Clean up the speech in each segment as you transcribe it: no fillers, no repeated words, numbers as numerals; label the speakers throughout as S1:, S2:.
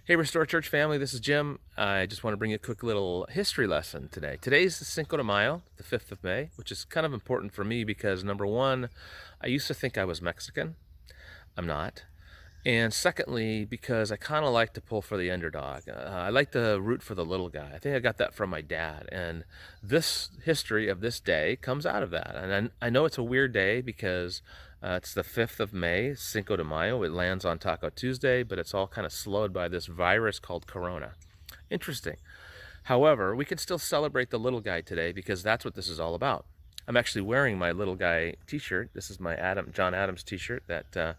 S1: Hey, Restore Church family, this is Jim. I just want to bring you a quick little history lesson today. Today's the Cinco de Mayo, the 5th of May, which is kind of important for me because number one, I used to think I was Mexican. I'm not. And secondly, because I kind of like to pull for the underdog. I like to root for the little guy. I think I got that from my dad. And this history of this day comes out of that. And I know it's a weird day because it's the 5th of May, Cinco de Mayo. It lands on Taco Tuesday, but it's all kind of slowed by this virus called Corona. Interesting. However, we can still celebrate the little guy today because that's what this is all about. I'm actually wearing my little guy t-shirt. This is my John Adams t-shirt that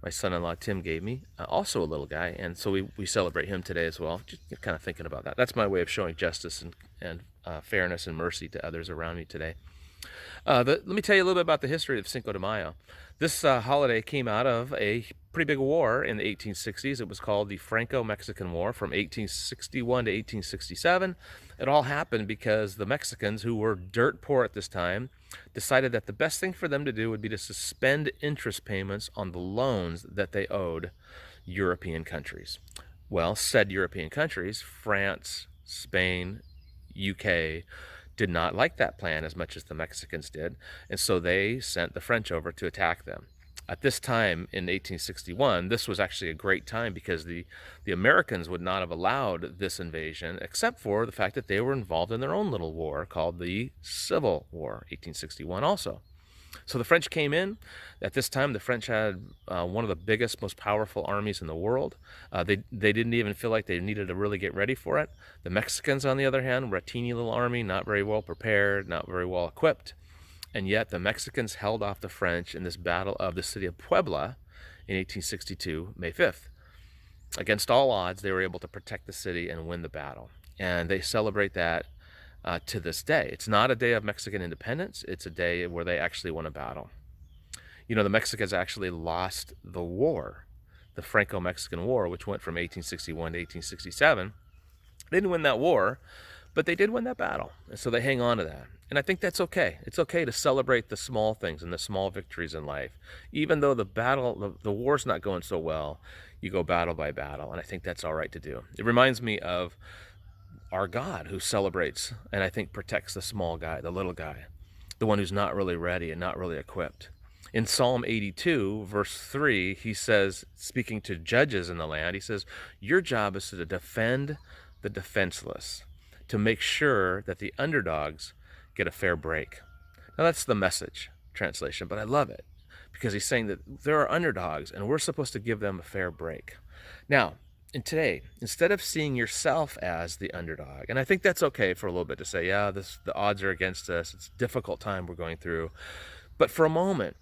S1: my son-in-law Tim gave me, also a little guy, and so we celebrate him today as well. Just kind of thinking about that. That's my way of showing justice and fairness and mercy to others around me today. Let me tell you a little bit about the history of Cinco de Mayo. This holiday came out of a pretty big war in the 1860s. It was called the Franco-Mexican War from 1861 to 1867. It all happened because the Mexicans, who were dirt poor at this time, decided that the best thing for them to do would be to suspend interest payments on the loans that they owed European countries. Well, said European countries, France, Spain, UK, did not like that plan as much as the Mexicans did, and so they sent the French over to attack them. At this time in 1861, this was actually a great time because the Americans would not have allowed this invasion except for the fact that they were involved in their own little war called the Civil War, 1861 also. So the French came in. At this time, the French had one of the biggest, most powerful armies in the world. They didn't even feel like they needed to really get ready for it. The Mexicans, on the other hand, were a teeny little army, not very well prepared, not very well equipped. And yet the Mexicans held off the French in this battle of the city of Puebla in 1862, May 5th. Against all odds, they were able to protect the city and win the battle. And they celebrate that to this day. It's not a day of Mexican independence. It's a day where they actually won a battle. You know, the Mexicans actually lost the war, the Franco-Mexican War, which went from 1861 to 1867. They didn't win that war, but they did win that battle. And so they hang on to that. And I think that's okay. It's okay to celebrate the small things and the small victories in life. Even though the war's not going so well, you go battle by battle. And I think that's all right to do. It reminds me of our God who celebrates and I think protects the small guy, the little guy, the one who's not really ready and not really equipped. In Psalm 82, verse 3, he says, speaking to judges in the land, he says, your job is to defend the defenseless, to make sure that the underdogs get a fair break. Now that's the Message translation, but I love it because he's saying that there are underdogs and we're supposed to give them a fair break. Now, and today, instead of seeing yourself as the underdog, and I think that's okay for a little bit to say, yeah, the odds are against us. It's a difficult time we're going through. But for a moment,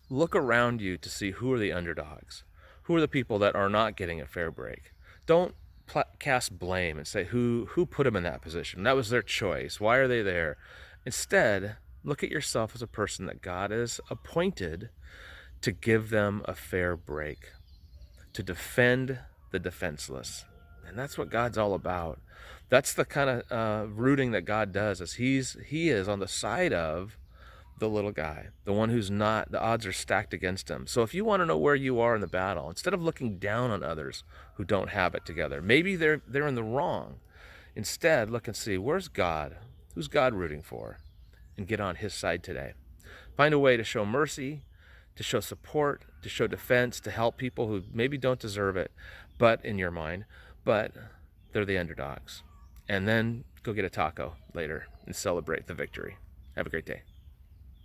S1: look around you to see who are the underdogs. Who are the people that are not getting a fair break? Don't cast blame and say who put them in that position. That was their choice. Why are they there? Instead, look at yourself as a person that God has appointed to give them a fair break, to defend the defenseless. And that's what God's all about. That's the kind of rooting that God does, is he is on the side of the little guy, the one who's not, the odds are stacked against him. So if you want to know where you are in the battle, instead of looking down on others who don't have it together, maybe they're in the wrong. Instead, look and see, where's God? Who's God rooting for? And get on his side today. Find a way to show mercy, to show support, to show defense, to help people who maybe don't deserve it, but in your mind, but they're the underdogs. And then go get a taco later and celebrate the victory. Have a great day.